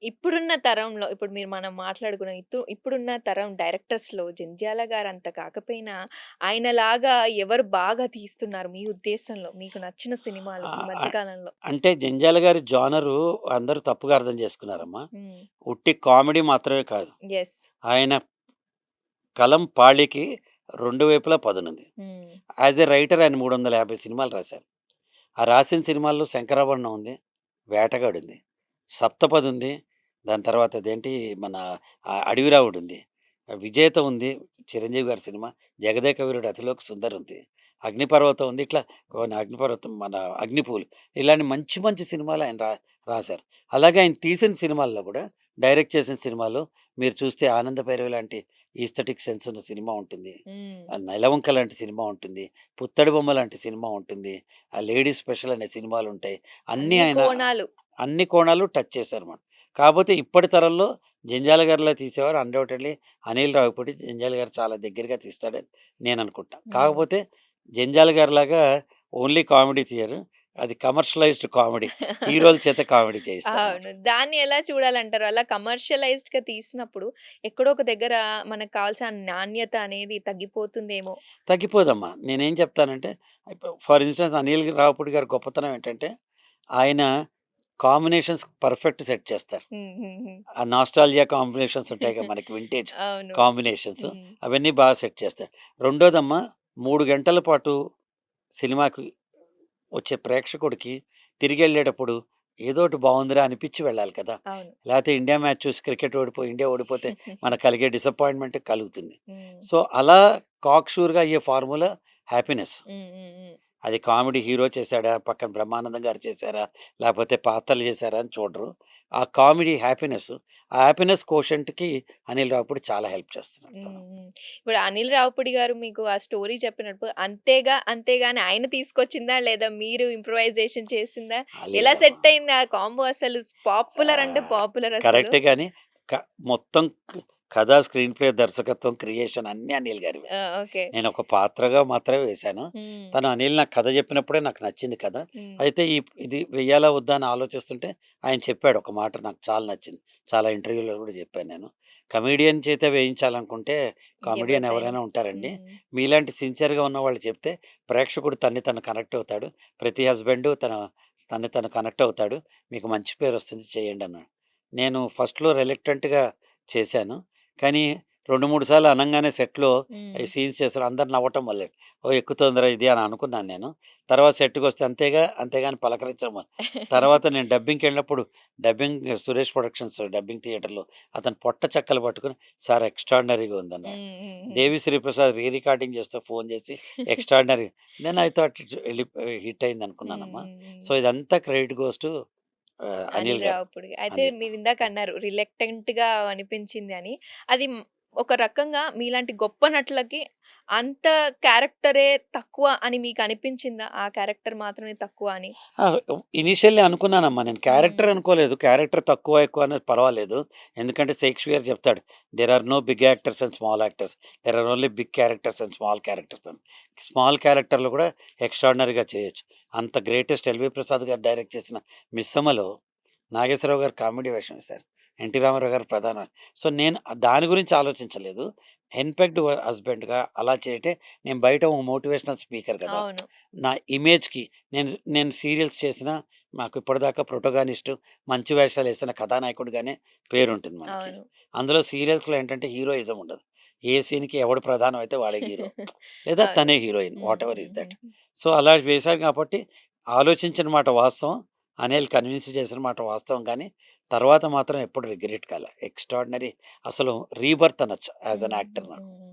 ఇప్పుడున్న తరంలో ఇప్పుడు మనం మాట్లాడుకున్న ఇప్పుడున్న తరం డైరెక్టర్స్‌లో జంధ్యాల గారంత కాకపోయినా ఆయనలాగా ఎవరు బాగా తీస్తున్నారు మీ ఉద్దేశంలో? మీకు నచ్చిన సినిమాలు ఈ ఆహ్, మధ్య ఆహ్, కాలంలో? అంటే 'జంధ్యాల' గారి జోనరు అందరూ తప్పుగా అర్థం చేసుకున్నారమ్మా. హ్మ్. ఉట్టి కామెడీ మాత్రమే కాదు. యెస్. ఆయన కలం పాళికి 2 వైపులా పదునుంది. హ్మ్. యాస్ ఎ రైటర్ ఆయన 350 సినిమాలు రాశారు. ఆ రాసిన సినిమాల్లో 'శంకరాభరణం' ఉంది, 'వేటగాడు' ఉంది, 'సప్తపది' ఉంది. దాని తర్వాత అదేంటి మన 'అడవిరావుడు' ఉంది, 'విజేత' ఉంది, చిరంజీవి గారి సినిమా, 'జగదేక వీరుడు అతిలోక సుందరి' ఉంది, 'అగ్నిపర్వతం' ఉంది. ఇట్లా కొన్ని 'అగ్నిపర్వతం' మన 'అగ్నిపూలు' ఇలాంటి మంచి మంచి సినిమాలు ఆయన రాశారు. అలాగే ఆయన తీసిన సినిమాల్లో కూడా డైరెక్ట్ చేసిన సినిమాలు మీరు చూస్తే 'ఆనందభైరవి' లాంటి ఈస్థెటిక్ సెన్స్ ఉన్న సినిమా ఉంటుంది. హ్మ్. 'నెలవంక' లాంటి సినిమా ఉంటుంది. 'పుత్తడి బొమ్మ' లాంటి సినిమా ఉంటుంది. ఆ 'లేడీస్ స్పెషల్' అనే సినిమాలుంటాయి. అన్నీ అన్ని ఆయన కోణాలు. అన్ని కోణాలు టచ్ చేశారన్నమాట. కాపోతే ఇప్పటి తరంలో 'జంధ్యాల' గారిలా తీసేవారు అన్‌డౌటెడ్‌లీ అనిల్ రావిపూడి. 'జంధ్యాల' గారు చాలా దగ్గరగా తీస్తాడని నేననుకుంటా. హ్మ్. కాకపోతే 'జంధ్యాల' గారిలాగా ఓన్లీ కామెడీ తీయరు. అది కమర్షియలైజ్డ్ కామెడీ. హీరోల చేత కామెడీ చేయిస్తారన్నమాట. అవును. దాన్ని ఎలా చూడాలంటారు? అలా కమర్షియలైజ్డ్‌గా తీసినప్పుడు ఎక్కడో ఒక దగ్గర మనకు కావాల్సిన నాణ్యత అనేది తగ్గిపోతుందేమో. తగ్గిపోదమ్మా. నేనేం చెప్తానంటే ఫర్ ఇన్‌స్టాన్స్ 'అనిల్ రావిపూడి' గారి గొప్పతనం ఏంటంటే ఆయన కాంబినేషన్స్ పర్ఫెక్ట్ సెట్ చేస్తారు. హ్మ్. హ్మ్. హ్మ్. ఆ నాస్టాల్జియా కాంబినేషన్స్ ఉంటాయిగా మనకి వింటేజ్ అవును. కాంబినేషన్స్. హ్మ్. అవన్నీ బాగా సెట్ చేస్తాడు. రెండోదమ్మా 3 గంటల పాటు సినిమాకి వచ్చే ప్రేక్షకుడికి తిరిగెళ్ళేటప్పుడు ఏదోటి బావుందిరా అనిపిచ్చి వెళ్ళాలి కదా! అవును. లేతే ఇండియా మ్యాచ్ చూసి క్రికెట్ ఇండియా ఓడిపోతే మనకు కలిగే డిసప్పాయింట్‌మెంట్ కలుగుతుంది. హ్మ్. సో, అలా కాక్ షూర్‌గా అయ్యే ఫార్ములా హ్యాపీనెస్. హ్మ్. హ్మ్. హ్మ్. అది కామెడీ హీరో చేశాడా? పక్కన బ్రహ్మానందం గారు చేశారా? లేపోతే పాత్రలు చేశారా? అని చూడరు. ఆ కామెడీ హ్యాపీనెస్, ఆ హ్యాపీనెస్ కోషెంట్‌కి అనిల్ రావిపూడి చాలా హెల్ప్ చేస్తున్నాడు హ్మ్. తను. హ్మ్. ఇప్పుడు 'అనిల్ రావిపూడి' గారు మీకు ఆ స్టోరీ చెప్పినప్పుడు అంతేగాని ఆయన తీసుకొచ్చిందా? లేదా మీరు ఇంప్రూవైజేషన్ చేసిందా? ఎలా లేదమ్మా. సెట్ అయింది ఆ కాంబో అసలు? పాపులర్ అంటే ఆహ్, పాపులర్ అసలు. కరెక్టే గాని క మొత్తం కథ, స్క్రీన్ ప్లే, దర్శకత్వం, క్రియేషన్ అన్నీ అనిల్ గారివే. ఆ! ఓకే. నేనొక పాత్రగా మాత్రమే వేశాను. హ్మ్. తను అనిల్ నాకు కథ చెప్పినప్పుడే నాకు నచ్చింది కథ. హ్మ్. అయితే ఇది వెయ్యాలా? వద్దా? అని ఆలోచిస్తుంటే ఆయన చెప్పాడు ఒక మాట నాకు చాలా నచ్చింది. చాలా ఇంటర్వ్యూలో కూడా చెప్పాను నేను. కమెడియన్ చేత వేయించాలనుకుంటే కామెడియన్ ఇంకెవరితైనా. ఎవరైనా ఉంటారండి. హ్మ్. మీలాంటి సిన్సియర్‌గా ఉన్నవాళ్ళు చెప్తే ప్రేక్షకుడు తన్ని తను కనెక్ట్ అవుతాడు. ప్రతి హస్బెండు తన్ని తను కనెక్ట్ అవుతాడు. మీకు మంచి పేరొస్తుంది చేయండన్నాడు. నేను ఫస్ట్‌లో రిలక్టెంట్‌గా చేశాను. కానీ 2, 3 సార్లు అనంగానే సెట్‌లో హ్మ్. ఈ సీన్స్ చేస్తారు. అందరూ నవ్వటం మొదలెట్టారు. ఓహ్! ఎక్కుతోందిరా ఇది అని అనుకున్నాను నేను. తర్వాత సెట్‌కొస్తే అంతేగాని పలకరించడం తర్వాత నేను డబ్బింగ్‌కెళ్ళినప్పుడు సురేష్ ప్రొడక్షన్స్ డబ్బింగ్ థియేటర్‌లో అతను పొట్ట చెక్కలు పట్టుకొని సార్ ఎక్స్ట్రార్డినరీగా ఉందన్నాడు. హ్మ్. హ్మ్. హ్మ్. 'దేవిశ్రీ ప్రసాద్' రికార్డింగ్ చేస్తే ఫోన్ చేసి extraordinary then I thought it's hit hmm. అయిందనుకున్నానమ్మా. హ్మ్. హ్మ్. సో, ఇదంతా credit goes to Anil Anil గారు. రావిపూడి. అయితే అనిల్. మీరిందాక అన్నారు రిలక్టెంట్‌గా అనిపించింది అని. అది ఒక రకంగా మీలాంటి గొప్ప నటులకి అంత క్యారెక్టరే తక్కువ అని మీకు అనిపించిందా? ఆ క్యారెక్టర్ మాత్రమే తక్కువ అని? ఆ! ఇనీషియల్లీ అనుకున్నానమ్మా నేను. క్యారెక్టర్ హ్మ్. అనుకోలేదు. క్యారెక్టర్ తక్కువ, ఎక్కువ అనేది పర్వాలేదు. ఎందుకంటే షేక్స్‌పియర్ చెప్తాడు. There are no big actors and small actors. There are only big characters and small characters అని. స్మాల్ క్యారెక్టర్‌లు కూడా ఎక్స్ట్రార్డినరీగా చేయొచ్చు. అంత గ్రేటెస్ట్ 'ఎల్‌వి ప్రసాద్' గారు డైరెక్ట్ చేసిన 'మిస్సమ్మ'లో నాగేశ్వరరావు గారు కామెడీ వేషం వేశారు. ఎన్టీ రామారావు గారు ప్రధాన. సో, నేను దాని గురించి ఆలోచించలేదు. హెన్‌పెక్డ్ హస్బెండ్‌గా అలా చేయటే నేను బయట ఓ మోటివేషనల్ స్పీకర్ కదా! అవును. నా ఇమేజ్‌కి నేను నేను సీరియల్స్ చేసినా మాకు ఇప్పటిదాకా ప్రొటోగానిస్ట్ మంచి వేషాలేసిన కథానాయకుడిగానే పేరుంటుంది మనకి. అవును. అందులో సీరియల్స్‌లో ఏంటంటే హీరోయిజం ఉండదు. ఏ సీన్‌కి ఎవడు ప్రధానం అయితే వాడే హీరో. లేదా అవును. తనే హీరోయిన్ హ్మ్. Whatever is that. హుహుహు. సో, అలా వేశారు కాబట్టి ఆలోచించిన మాట వాస్తవం. అనిల్ కన్విన్స్ చేసిన మాట వాస్తవం కానీ, తర్వాత మాత్రం ఎప్పుడు రిగ్రెట్ కాలే. ఎక్స్ట్రార్డినరీ అసలు రీబర్త్ అనొచ్చు యాస్ ఎన్ హ్మ్. యాక్టర్ నాకు. హ్మ్.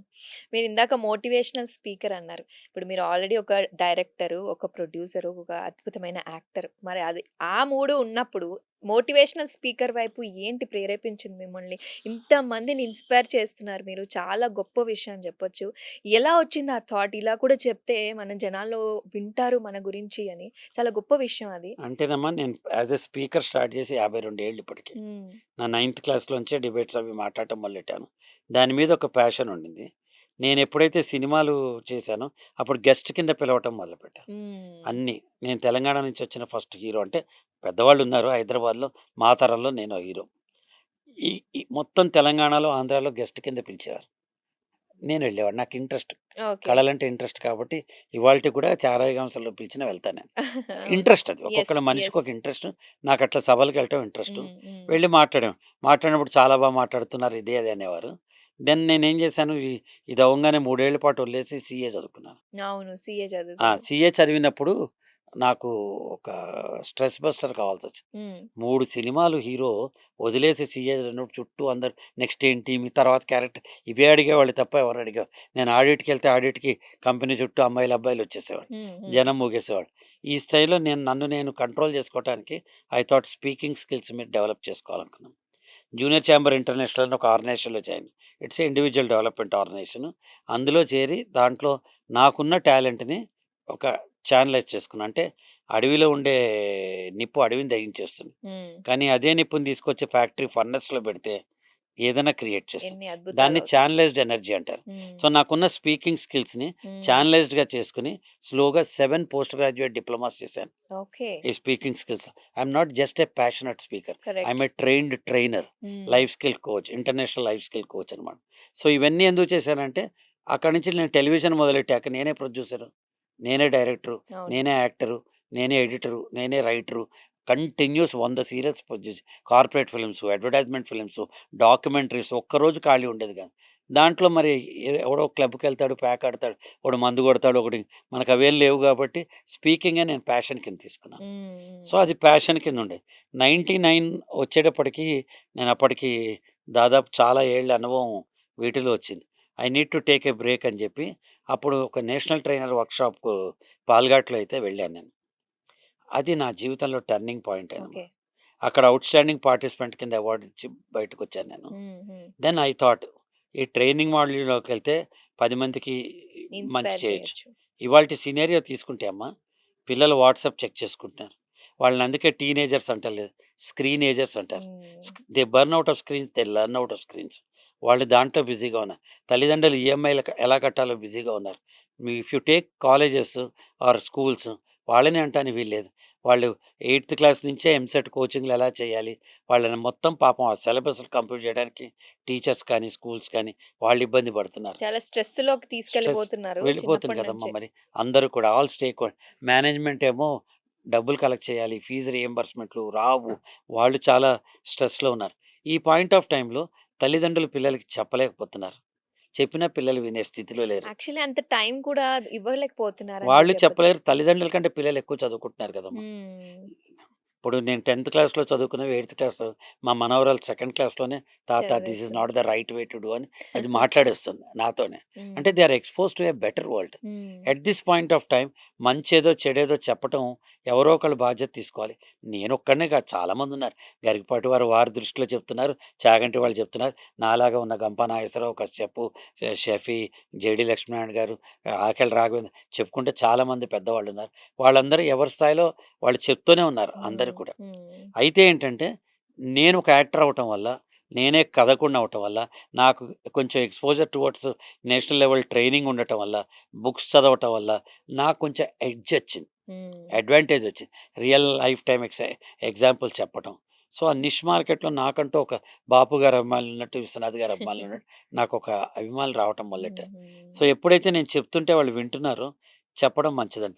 మీరిందాక మోటివేషనల్ స్పీకర్ అన్నారు. ఇప్పుడు మీరు ఆల్రెడీ ఒక డైరెక్టరు, ఒక ప్రొడ్యూసరు, ఒక అద్భుతమైన యాక్టర్. మరి అది ఆ 3 ఉన్నప్పుడు మోటివేషనల్ స్పీకర్ వైపు ఏంటి ప్రేరేపించింది మిమ్మల్ని? ఇంతమందిని ఇన్‌స్పైర్ చేస్తున్నారు మీరు. చాలా గొప్ప విషయం అని చెప్పొచ్చు. ఎలా వచ్చింది ఆ థాట్? ఇలా కూడా చెప్తే మన జనాల్లో వింటారు మన గురించి అని. చాలా గొప్ప విషయం అది. అంటేనమ్మా నేను యాస్ ఎ స్పీకర్ స్టార్ట్ చేసి 52 ఏళ్ళు ఇప్పటికి. హ్మ్. నా నైన్త్ క్లాస్‌లోంచే డిబేట్స్ అవి మాట్లాడటం మొదలెట్టాను. దాని మీద ఒక ప్యాషన్ ఉండింది. నేనెప్పుడైతే సినిమాలు చేశానో, అప్పుడు గెస్ట్ కింద పిలవటం మొదలుపెట్టాను. హ్మ్. అన్నీ. నేను తెలంగాణ నుంచి వచ్చిన ఫస్ట్ హీరో అంటే పెద్దవాళ్ళున్నారు హైదరాబాద్‌లో. మా తరంలో నేనో హీరో. ఈ ఈ మొత్తం తెలంగాణలో, ఆంధ్రాలో గెస్ట్ కింద పిలిచేవారు. నేను వెళ్ళేవాడిని. నాకు ఇంట్రెస్ట్. ఓకే. కళలంటే ఇంట్రెస్ట్ కాబట్టి ఇవాల్టికి కూడా చారాయగంసలో పిలిచినా వెళ్తాను నేను. అవును. ఇంట్రెస్ట్ అది. యెస్. ఒక్కొక్కళ్ళ మనిషికి యెస్. ఒక ఇంట్రెస్ట్. నాకట్లా సభలకెళ్ళటం ఇంట్రెస్టు. హ్మ్. హ్మ్. వెళ్ళి మాట్లాడాం. మాట్లాడినప్పుడు చాలా మాట్లాడుతున్నారు ఇది, అది అనేవారు. దెన్ నేనేం చేశాను, ఇది అవ్వంగానే 3 ఏళ్ల పాటు వదిలేసి సీఏ చదువుకున్నాను. అవును. సీఏ చదువుతారు. సీఏ చదివినప్పుడు నాకు ఒక స్ట్రెస్ బస్టర్ కావాల్సొచ్చింది. హ్మ్. 3 సినిమాలు హీరో వదిలేసి సీఏ చదివినప్పుడు చుట్టూ అందరూ నెక్స్ట్ ఏంటి? మీ తర్వాత క్యారెక్టర్ ఇవే అడిగేవాళ్ళు తప్ప ఎవరు అడిగారు. నేను ఆడిట్‌కెళ్తే ఆడిట్‌కి కంపెనీ చుట్టూ అమ్మాయిలు, అబ్బాయిలు వచ్చేసేవాళ్ళు. హ్మ్. హ్మ్. జనం మూగేసేవాళ్ళు. ఈ స్థాయిలో నన్ను నేను కంట్రోల్ చేసుకోవటానికి ఐ థాట్ స్పీకింగ్ స్కిల్స్ మీద డెవలప్ చేసుకోవాలనుకున్నాను. జూనియర్ ఛాంబర్ ఇంటర్నేషనల్ అని ఒక ఆర్గనైజేషన్‌లో join. It's a individual development organisation. అందులో చేరి దాంట్లో నాకున్న టాలెంట్‌ని ఒక ఛానలైజ్ చేసుకున్నా. అంటే అడవిలో ఉండే నిప్పు అడవిని దహించేస్తుంది. హ్మ్. కానీ అదే నిప్పుని తీసుకొచ్చి ఫ్యాక్టరీ ఫర్నెస్‌లో పెడితే ఏదైనా క్రియేట్ చేస్తుంది. ఎన్ని దాన్ని అద్భుతాలవుతాయి. ఛానలైజ్డ్ ఎనర్జీ అంటారు. హ్మ్. సో, నాకున్న స్పీకింగ్ స్కిల్స్‌ని హ్మ్. ఛానలైజ్డ్‌గా చేసుకొని స్లోగా 7 పోస్ట్ గ్రాడ్యుయేట్ డిప్లొమాస్ చేశాను. ఓకే. ఈ speaking skills. I'm not just a passionate speaker. I'm correct. A trained trainer. Hmm. Life skill coach. International life skill coach అనమాట. సో, ఇవన్నీ ఎందుకు చేశానంటే అక్కడి నుంచి నేను టెలివిజన్ మొదలెట్టాక నేనే ప్రొడ్యూసరు, నేనే డైరెక్టరు, అవును. నేనే యాక్టరు, నేనే ఎడిటరు, నేనే writer. Continuous 100 serials produce corporate films, advertisement films, documentaries ఒక్కరోజు ఖాళీ ఉండేది కాదు. దాంట్లో మరి ఎవడో క్లబ్‌కెళ్తాడు, ప్యాక్ ఆడతాడు, ఒకడు మందు కొడతాడు, ఒకటి మనకు అవేం లేవు కాబట్టి స్పీకింగే నేను ప్యాషన్ కింద తీసుకున్నాను. హ్మ్. హ్మ్. సో, అది ప్యాషన్ కింద ఉండేది. 99 వచ్చేటప్పటికి నేను అప్పటికి దాదాపు చాలా ఏళ్ల అనుభవం వీటిలో వచ్చింది. I need to take a break అని చెప్పి అప్పుడు ఒక నేషనల్ ట్రైనర్ వర్క్‌షాప్‌కు పాల్ఘాట్‌లో అయితే వెళ్ళాను నేను. అది నా జీవితంలో టర్నింగ్ పాయింట్ ఓకే. అన్నమాట. అక్కడ ఔట్‌స్టాండింగ్ పార్టిసిపెంట్ కింద అవార్డ్ ఇచ్చి బయటకొచ్చాను నేను. హ్మ్. హ్మ్. దెన్ ఐ థాట్ ఈ ట్రైనింగ్ మాడ్యూల్‌లోకెళ్తే 10 మందికి మంచి ఇన్‌స్పైర్ చేయొచ్చు. చేయొచ్చు. ఇవాల్టి సినారియో తీసుకుంటే అమ్మ, పిల్లలు వాట్సాప్ చెక్ చేసుకుంటున్నారు. వాళ్ళని అందుకే టీనేజర్స్ అంటలేదు. స్క్రీనేజర్స్ అంటారు. హ్మ్. They burn out of screens, they learn out of screens. వాళ్ళు దాంట్లో బిజీగా ఉన్నారు. తల్లిదండ్రులు ఈఎంఐలు ఎలా కట్టాలో బిజీగా ఉన్నారు. If you take colleges or schools వాళ్ళని అంటానికి వీల్లేదు. వాళ్ళు 8థ్ క్లాస్ నుంచే ఎంసెట్ కోచింగ్‌లు ఎలా చేయాలి, వాళ్ళని మొత్తం పాపం ఆ సిలబస్‌లు కంప్లీట్ చేయడానికి టీచర్స్ కానీ, స్కూల్స్ కానీ వాళ్ళు ఇబ్బంది పడుతున్నారు. చాలా స్ట్రెస్‌లోకి స్ట్రెస్ తీసుకెళ్ళిపోతున్నారు వెళ్ళిపోతుంది చిన్నప్పటి కదమ్మా నుంచే. మరి. అందరూ కూడా ఆల్ స్టేక్ మేనేజ్మెంట్ ఏమో డబ్బులు కలెక్ట్ చేయాలి. ఫీజు రీయింబర్స్‌మెంట్‌లు రావు. వాళ్ళు చాలా స్ట్రెస్‌లో ఉన్నారు. ఈ పాయింట్ ఆఫ్ టైమ్‌లో తల్లిదండ్రులు పిల్లలకి చెప్పలేకపోతున్నారు. చెప్పినా పిల్లలు వినే స్థితిలో లేరు. యాక్చువల్లీ అంత టైం కూడా ఇవ్వలేకపోతున్నారని కూడా వాళ్ళు చెప్పొచ్చు. చెప్పలేరు. తల్లిదండ్రుల కంటే పిల్లలు ఎక్కువ చదువుకుంటున్నారు కదమ్మా! హ్మ్. ఇప్పుడు నేను 10థ్ క్లాస్‌లో చదువుకున్నవి 8థ్ క్లాస్‌లో మా మనవరాలు సెకండ్ క్లాస్‌లోనే తాత దిస్ ఈస్ చదివేస్తుంది. Not the right way to do అని అది మాట్లాడేస్తుంది నాతోనే. అంటే hmm. They are exposed to a better world. Hmm. At this point of time మంచేదో, చెడేదో చెప్పటం ఎవరో ఒకళ్ళు బాధ్యత తీసుకోవాలి. నేనొక్కడినే కాదు చాలామందున్నారు. గరికపాటి వారు వారి దృష్టిలో చెప్తున్నారు. చాగంటి వాళ్ళు చెప్తున్నారు. నాలాగా ఉన్న గంపా నాగేశ్వరరావు, కశ్యపు, షఫీ, జేడీ లక్ష్మీనారాయణ గారు, ఆకెళ్ళ రాఘవేంద్ర చెప్పుకుంటే చాలామంది పెద్దవాళ్ళున్నారు. వాళ్ళందరూ ఎవరి స్థాయిలో వాళ్ళు చెప్తూనే ఉన్నారు అందరూ హ్మ్. కూడా. హ్మ్. అయితే ఏంటంటే, నేను ఒక యాక్టర్ అవ్వటం వల్ల, నేనే కథకుడిని అవ్వటం వల్ల, నాకు కొంచెం exposure towards national level training ఉండటం వల్ల, బుక్స్ చదవటం వల్ల, నాకు కొంచెం ఎడ్జ్ వచ్చింది. హ్మ్. అడ్వాంటేజ్ వచ్చింది. రియల్ లైఫ్ టైమ్ ఎగ్జాంపుల్స్ చెప్పటం. సో, ఆ నిష్ మార్కెట్‌లో నాకంటూ ఒక బాపు గారి అభిమానులున్నట్టు, విశ్వనాథ్ గారి అభిమానులున్నట్టు నాకొక అభిమానులు రావటం మొదలెట్టారు. హుహు. సో, ఎప్పుడైతే నేను చెప్తుంటే వాళ్ళు వింటున్నారో, చెప్పడం మంచిదని.